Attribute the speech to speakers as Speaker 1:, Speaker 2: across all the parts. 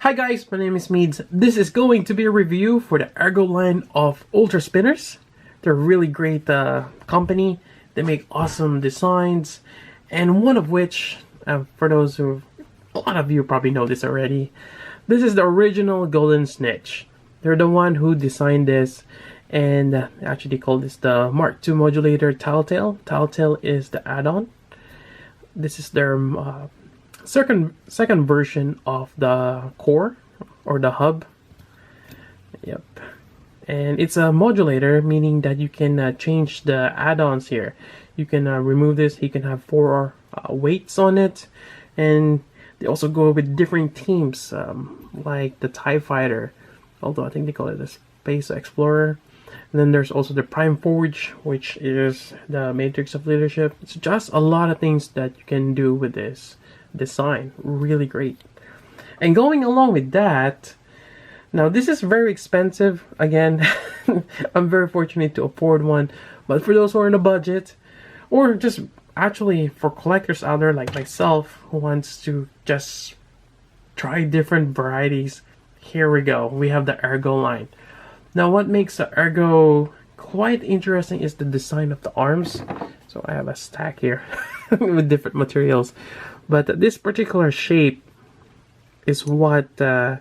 Speaker 1: Hi guys, my name is Meads. This is going to be a review for the Ergo line of Ultraspinners. They're a really great company. They make awesome designs, and one of which, for those who, a lot of you probably know this already, this is the original Golden Snitch. They're the one who designed this, and actually they call this the Mark II modulator Telltale. Telltale is the add-on. This is their second version of the core or the hub. Yep. And it's a modulator, meaning that you can change the add-ons here. You can remove this. You can have 4 weights on it, and they also go with different themes, like the TIE Fighter, although I think they call it the Space Explorer. And then there's also the Prime Forge, which is the Matrix of Leadership. It's just a lot of things that you can do with this design. Really great. And going along with that, now this is very expensive. Again, I'm very fortunate to afford one, but for those who are in a budget, or just actually for collectors out there like myself who wants to just try different varieties, here we go. We have the Ergo line. Now what makes the Ergo quite interesting is the design of the arms. So I have a stack here with different materials, but this particular shape is what kind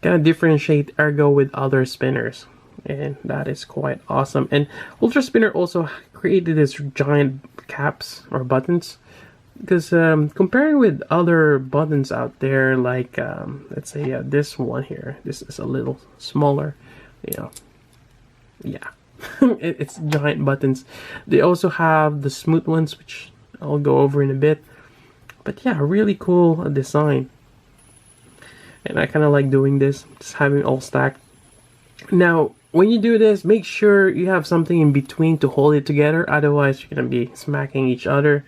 Speaker 1: of differentiate Ergo with other spinners, and that is quite awesome. And Ultraspinner also created this giant caps or buttons, because comparing with other buttons out there, like let's say this one here, this is a little smaller, you know, yeah. It's giant buttons. They also have the smooth ones, which I'll go over in a bit, but yeah, really cool design. And I kind of like doing this, just having all stacked. Now when you do this, make sure you have something in between to hold it together, otherwise you're gonna be smacking each other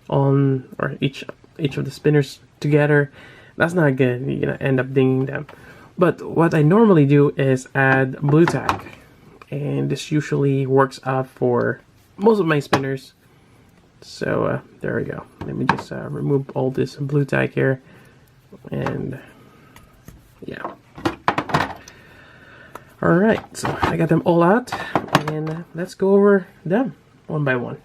Speaker 1: on, or each of the spinners together. That's not good. You're gonna end up dinging them. But what I normally do is add blue tack, and this usually works out for most of my spinners. So there we go. Let me just remove all this blue tack here, and yeah. Alright, so I got them all out, and let's go over them one by one.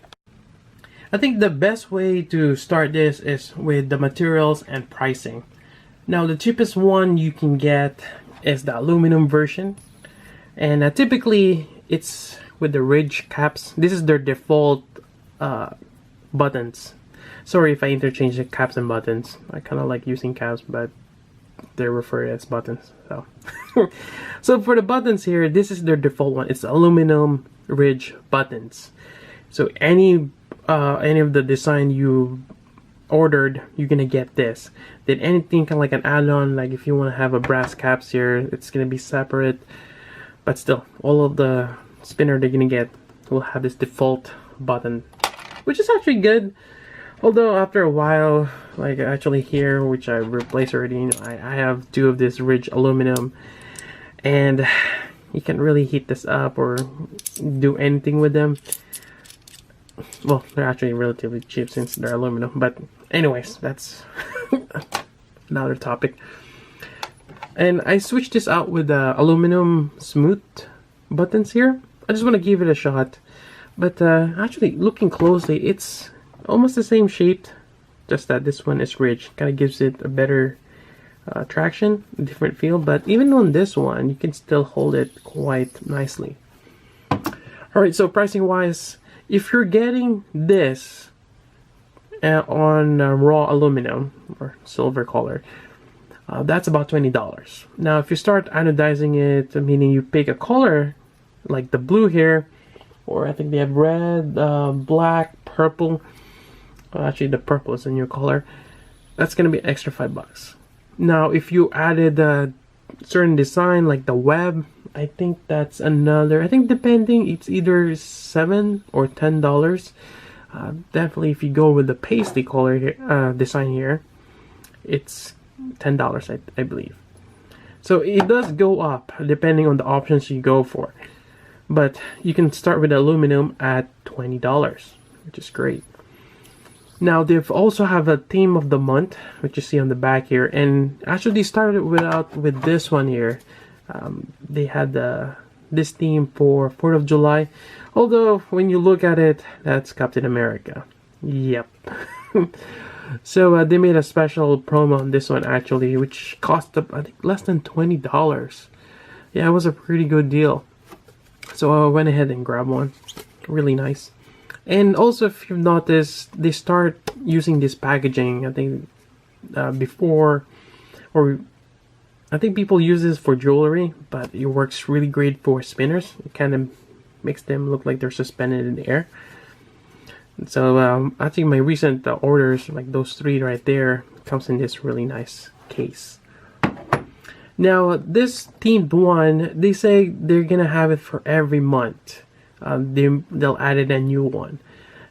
Speaker 1: I think the best way to start this is with the materials and pricing. Now the cheapest one you can get is the aluminum version, and typically it's with the ridge caps. This is their default buttons. Sorry if I interchange the caps and buttons. I kind of like using caps, but they're referred as buttons. So so for the buttons here, this is their default one. It's aluminum ridge buttons. So any of the design you ordered, you're gonna get this. Then anything kind of like an add-on, like if you want to have a brass caps here, it's gonna be separate. But still, all of the spinner they're gonna get will have this default button, which is actually good. Although after a while, like actually here, which I replaced already, you know, I have 2 of this ridge aluminum, and you can't really heat this up or do anything with them. Well, they're actually relatively cheap since they're aluminum, but anyways, that's another topic. And I switched this out with the aluminum smooth buttons here. I just want to give it a shot, but actually looking closely, it's almost the same shape, just that this one is ridge. Kind of gives it a better traction, a different feel, but even on this one you can still hold it quite nicely. Alright, so pricing wise, if you're getting this on raw aluminum or silver color, that's about $20. Now if you start anodizing it, meaning you pick a color like the blue here, or I think they have red, black, purple. Well, actually the purple is a new color. That's gonna be an extra $5. Now if you added a certain design like the web, I think that's another, I think depending, it's either $7 or $10. Definitely if you go with the Paisley color here, design here, it's $10 I believe. So it does go up depending on the options you go for, but you can start with aluminum at $20, which is great. Now they've also have a theme of the month, which you see on the back here, and actually they started with this one here. They had this theme for 4th of July, although when you look at it, that's Captain America. Yep. So they made a special promo on this one actually, which cost I think less than $20. Yeah, it was a pretty good deal. So I went ahead and grabbed one. Really nice. And also, if you've noticed, they start using this packaging. I think before, or I think people use this for jewelry, but it works really great for spinners. It kind of makes them look like they're suspended in the air. So I think my recent orders, like those 3 right there, comes in this really nice case. Now this themed one, they say they're gonna have it for every month. They'll add in a new one.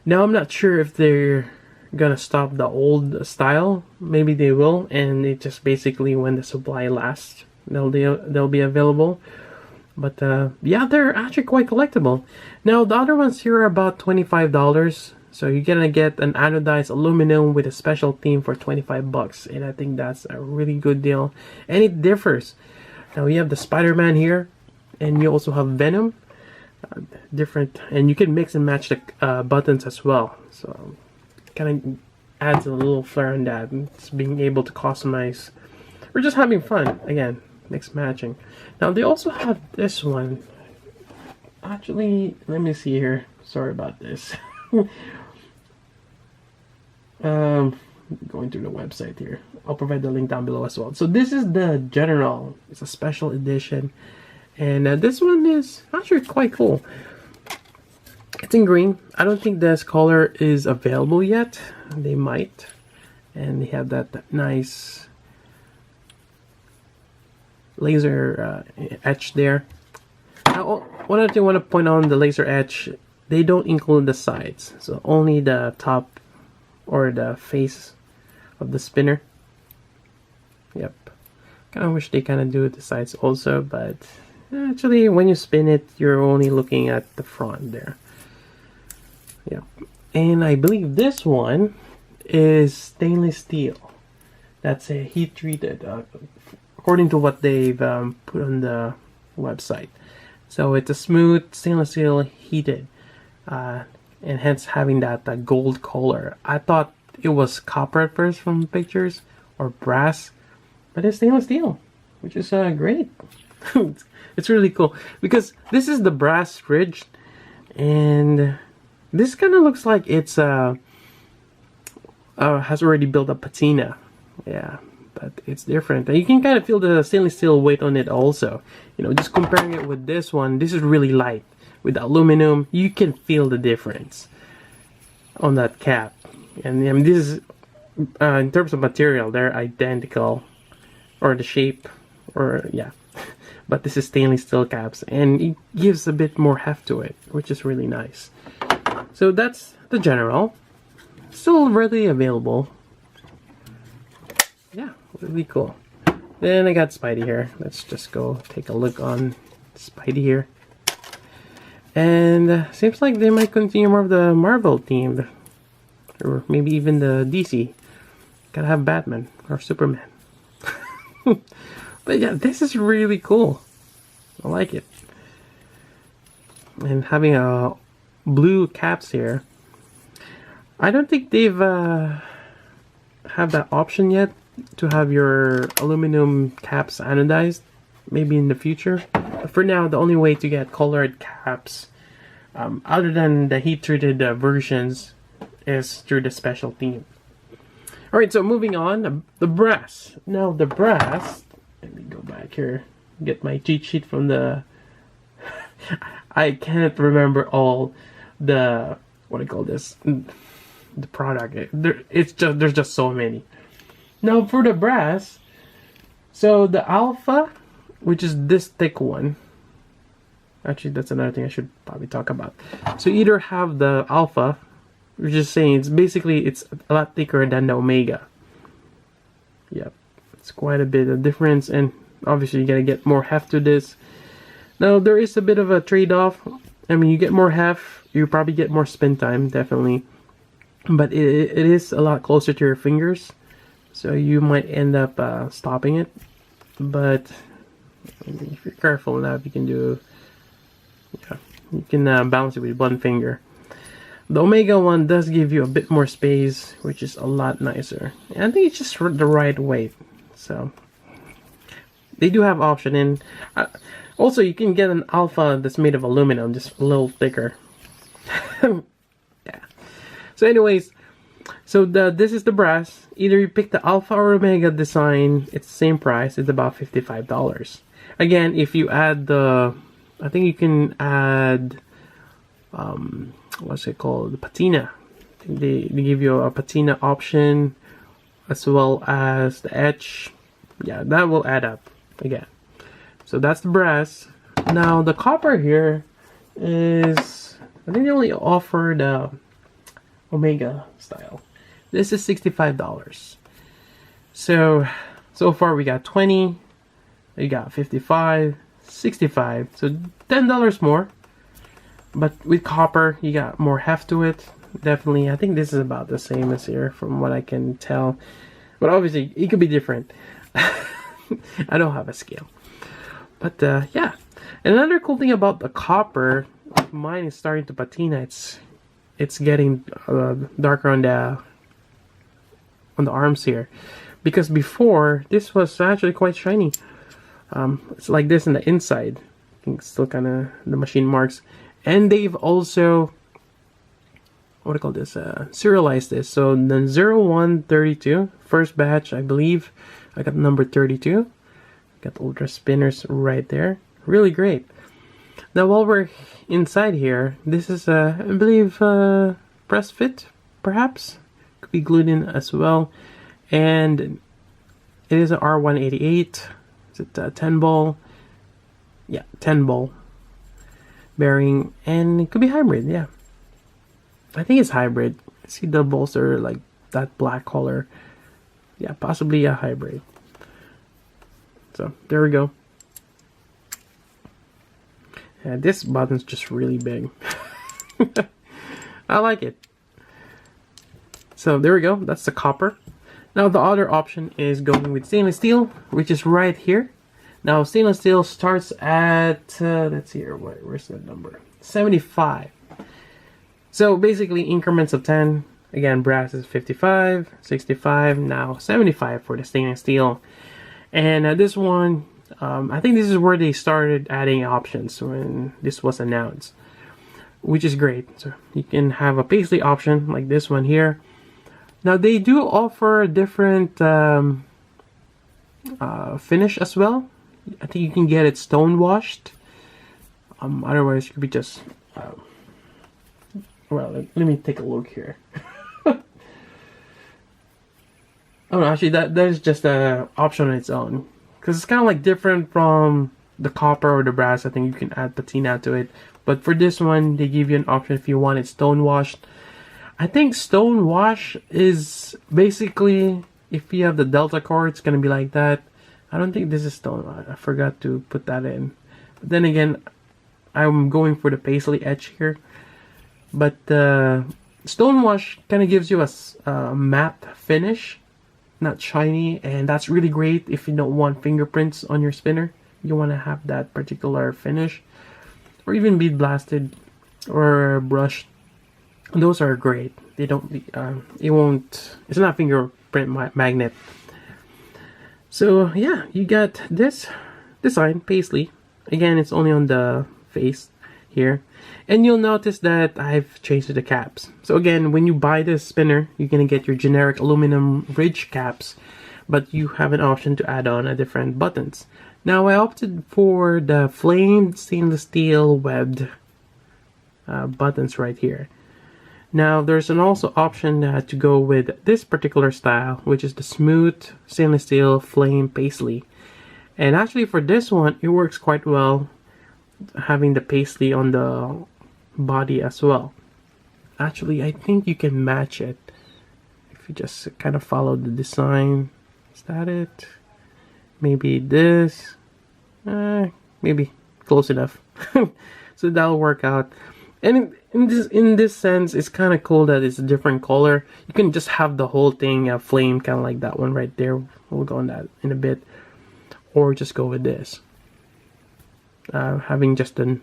Speaker 1: Now I'm not sure if they're gonna stop the old style. Maybe they will, and it just basically when the supply lasts, they'll be available. But yeah, they're actually quite collectible. Now the other ones here are about $25. So you're gonna get an anodized aluminum with a special theme for $25, and I think that's a really good deal. And it differs. Now we have the Spider-Man here, and you also have Venom. Different, and you can mix and match the buttons as well. So kind of adds a little flair on that. And it's being able to customize. We're just having fun again, mix matching. Now they also have this one. Actually, let me see here. Sorry about this. Going through the website here. I'll provide the link down below as well. So this is the General. It's a special edition, and this one is actually quite cool. It's in green. I don't think this color is available yet. They might, and they have that nice laser etch there. Now, one other thing I want to point out on the laser etch, they don't include the sides, so only the top or the face of the spinner. Yep. Kind of wish they kind of do the sides also, but actually when you spin it, you're only looking at the front there. Yep. And I believe this one is stainless steel. That's a heat treated, according to what they've put on the website. So it's a smooth stainless steel heated, and hence having that gold color. I thought it was copper at first from the pictures, or brass, but it's stainless steel, which is great. It's really cool because this is the brass ridge, and this kind of looks like it's has already built a patina. Yeah, but it's different, and you can kind of feel the stainless steel weight on it also. You know, just comparing it with this one, this is really light. With the aluminum, you can feel the difference on that cap. And I mean, this is in terms of material, they're identical, or the shape, or yeah. But this is stainless steel caps, and it gives a bit more heft to it, which is really nice. So that's the General. Still readily available. Yeah, really cool. Then I got Spidey here. Let's just go take a look on Spidey here. And seems like they might continue more of the Marvel theme, or maybe even the DC. Gotta have Batman or Superman. But yeah, this is really cool. I like it. And having a blue caps here. I don't think they've have that option yet to have your aluminum caps anodized. Maybe in the future. But for now, the only way to get colored caps, other than the heat-treated versions, is through the special theme. Alright, so moving on, the brass. Now, the brass, let me go back here, get my cheat sheet from the... I can't remember all the, what do you call this, the product. There's just so many. Now, for the brass, so the Alpha, which is this thick one. Actually, that's another thing I should probably talk about. So either have the Alpha, which is saying it's a lot thicker than the Omega. Yep, it's quite a bit of difference, and obviously you gotta get more heft to this. Now there is a bit of a trade-off. I mean, you get more heft, you probably get more spin time, definitely. but it is a lot closer to your fingers, so you might end up stopping it. But if you're careful enough, you can do, yeah, you can balance it with one finger. The Omega one does give you a bit more space, which is a lot nicer. And I think it's just the right weight. So they do have option in. Also, you can get an Alpha that's made of aluminum, just a little thicker. Yeah. So anyways, so this is the brass. Either you pick the Alpha or Omega design, it's the same price. It's about $55. Again, if you add the, I think you can add, what's it called? The patina. They give you a patina option as well as the etch. Yeah, that will add up again. So that's the brass. Now the copper here is, I think they only offer the Omega style. This is $65. So far we got 20, you got 55, 65, so $10 more. But with copper, you got more heft to it. Definitely, I think this is about the same as here from what I can tell. But obviously, it could be different. I don't have a scale. But yeah. Another cool thing about the copper, mine is starting to patina. It's getting darker on the arms here. Because before, this was actually quite shiny. It's like this on the inside. You can still kind of, the machine marks. And they've also, what do you call this, serialized this. So the 0132, first batch, I believe, I got number 32. Got the Ultraspinners right there. Really great. Now while we're inside here, this is, I believe, press fit, perhaps? Could be glued in as well. And it is an R188. Is it a 10 ball? Yeah, 10 ball bearing, and it could be hybrid. Yeah, I think it's hybrid. I see the bolts are like that black color. Yeah, possibly a hybrid. So there we go. Yeah, this button's just really big. I like it. So there we go. That's the copper. Now the other option is going with stainless steel, which is right here. Now stainless steel starts at, let's see here, where's that number? 75. So basically increments of 10. Again, brass is 55, 65, now 75 for the stainless steel. And this one, I think this is where they started adding options when this was announced, which is great. So you can have a Paisley option like this one here. Now they do offer a different finish as well. I think you can get it stonewashed. Otherwise, it could be just. Well, let me take a look here. Oh no, actually, that is just an option on its own, because it's kind of like different from the copper or the brass. I think you can add patina to it, but for this one, they give you an option if you want it stonewashed. I think stonewash is basically if you have the delta core, it's gonna be like that. I don't think this is stone. I forgot to put that in. But then again, I'm going for the Paisley etch here. But stonewash kind of gives you a matte finish, not shiny, and that's really great if you don't want fingerprints on your spinner. You want to have that particular finish, or even bead blasted or brushed. Those are great. They don't. It won't. It's not fingerprint magnet. So yeah, you got this design, Paisley. Again, it's only on the face here. And you'll notice that I've changed the caps. So again, when you buy this spinner, you're going to get your generic aluminum ridge caps. But you have an option to add on a different buttons. Now I opted for the flamed stainless steel webbed buttons right here. Now there's an also option to go with this particular style, which is the smooth stainless steel flame Paisley. And actually for this one, it works quite well having the Paisley on the body as well. Actually, I think you can match it if you just kind of follow the design. Is that it? Maybe this. Maybe close enough. So that'll work out. And in this sense, it's kind of cool that it's a different color. You can just have the whole thing flame, kind of like that one right there. We'll go on that in a bit, or just go with this, having just a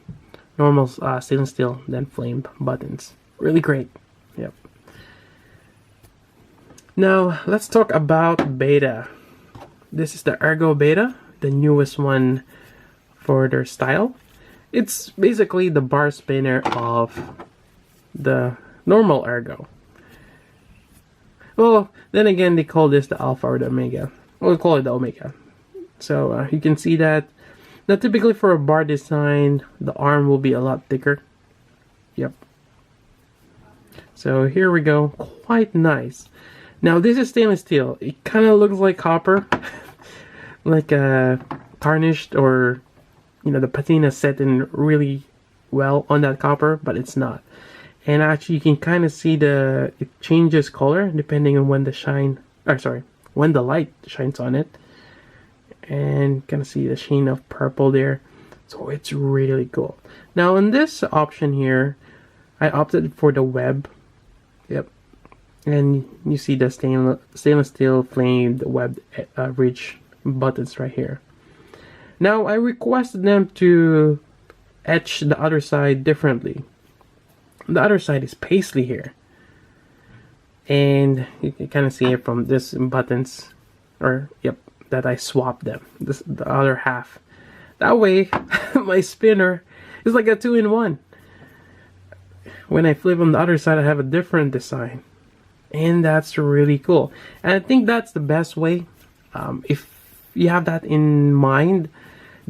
Speaker 1: normal stainless steel then flamed buttons. Really great. Yep. Now let's talk about Beta. This is the Ergo Beta, the newest one for their style. It's basically the bar spinner of the normal Ergo. Well, then again, they call this the Alpha or the Omega. We'll call it the Omega. So you can see that. Now, typically for a bar design, the arm will be a lot thicker. Yep. So here we go. Quite nice. Now, this is stainless steel. It kind of looks like copper, like tarnished, or the patina set in really well on that copper, but it's not. And actually, you can kind of see it changes color depending on when when the light shines on it, and kind of see the sheen of purple there. So it's really cool. Now, in this option here, I opted for the web. Yep. And you see the stainless steel flamed web ridge buttons right here. Now, I requested them to etch the other side differently. The other side is Paisley here. And you can kind of see it from this buttons, that I swapped them. The other half. That way, my spinner is like a 2-in-1. When I flip on the other side, I have a different design. And that's really cool. And I think that's the best way. If you have that in mind,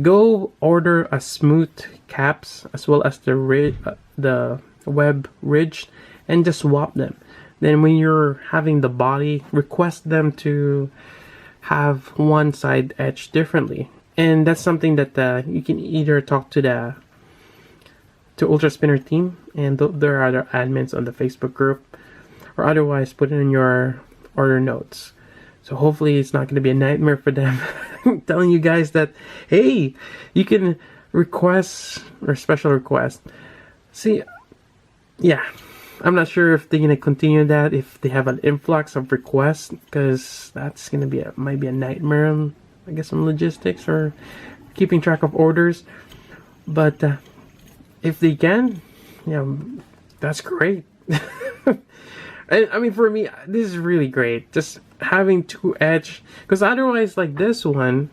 Speaker 1: go order a smooth caps as well as the web ridge, and just swap them. Then when you're having the body, request them to have one side etched differently. And that's something that you can either talk to Ultraspinner team, and there are other admins on the Facebook group, or otherwise put it in your order notes. So hopefully it's not going to be a nightmare for them. I'm telling you guys that, hey, you can request or special request. See, yeah, I'm not sure if they're going to continue that, if they have an influx of requests, because that's going to be might be a nightmare, I guess, on logistics or keeping track of orders. But if they can, that's great. I mean, for me, this is really great. Just having two etch, because otherwise, like this one,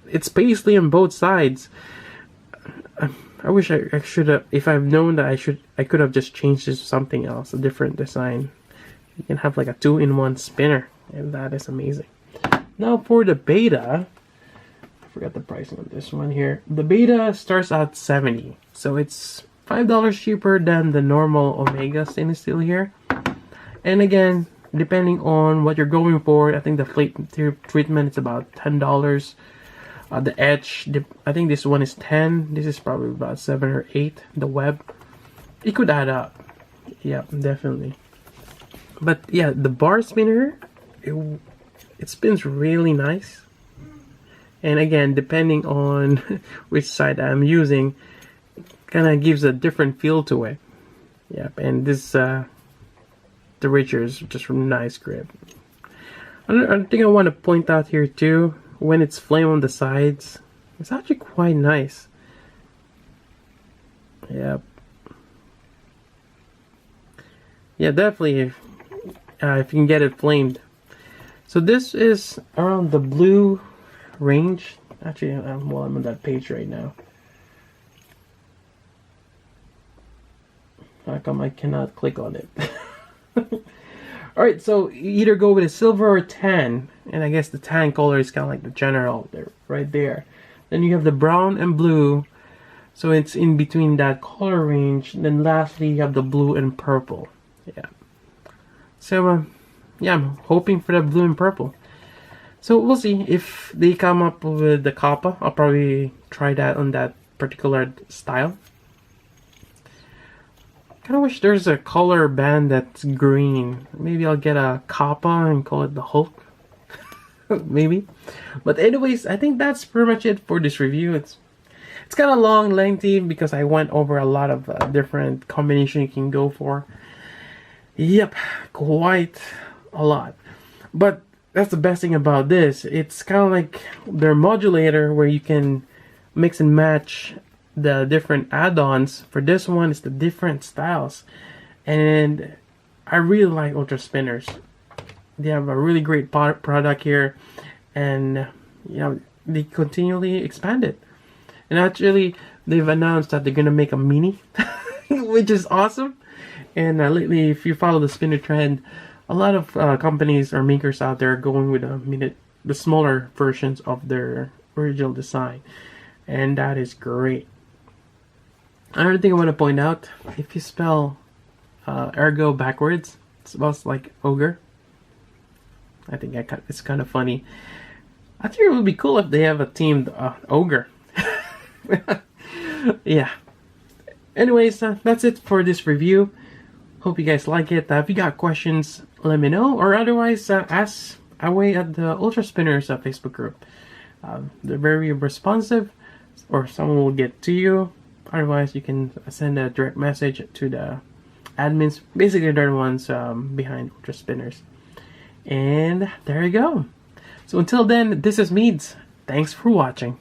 Speaker 1: it's Paisley on both sides. I wish I should have. If I've known that I could have just changed this to something else, a different design. You can have like a 2-in-1 spinner, and that is amazing. Now for the Beta, I forgot the pricing on this one here. The Beta starts at $70, so it's $5 cheaper than the normal Omega stainless steel here. And again, depending on what you're going for, I think the flame treatment is about $10. The etch, I think this one is 10. This is probably about 7 or 8. The web, it could add up. Yeah, definitely. But yeah, the bar spinner, it spins really nice. And again, depending on which side I'm using, kind of gives a different feel to it. Yep, and this the Richer is just from nice grip. I think I want to point out here too, when it's flame on the sides, it's actually quite nice. Yep. Yeah, definitely if you can get it flamed. So this is around the blue range. Actually, I'm on that page right now. How come I cannot click on it? Alright, so you either go with a silver or tan, and I guess the tan color is kind of like the general there, right there. Then you have the brown and blue, so it's in between that color range. Then lastly, you have the blue and purple. Yeah. So yeah, I'm hoping for that blue and purple. So we'll see if they come up with the Kappa. I'll probably try that on that particular style. Kind of wish there's a color band that's green. Maybe I'll get a Kappa and call it the Hulk. Maybe. But anyways, I think that's pretty much it for this review. It's kind of long, lengthy, because I went over a lot of different combination you can go for. Yep, quite a lot. But that's the best thing about this. It's kind of like their modulator where you can mix and match the different add-ons. For this one, it's the different styles. And I really like Ultraspinners. They have a really great product here. And, you know, they continually expand it. And actually, they've announced that they're going to make a mini, which is awesome. And lately, if you follow the spinner trend, a lot of companies or makers out there are going with the smaller versions of their original design. And that is great. Another thing I want to point out, if you spell ergo backwards, it spells like ogre. I think it's kind of funny. I think it would be cool if they have a teamed ogre. Yeah. Anyways, that's it for this review. Hope you guys like it. If you got questions, let me know. Or otherwise, ask away at the Ultraspinners Facebook group. They're very responsive, or someone will get to you. Otherwise, you can send a direct message to the admins. Basically, they're the ones behind Ultraspinners. And there you go. So until then, this is Meads. Thanks for watching.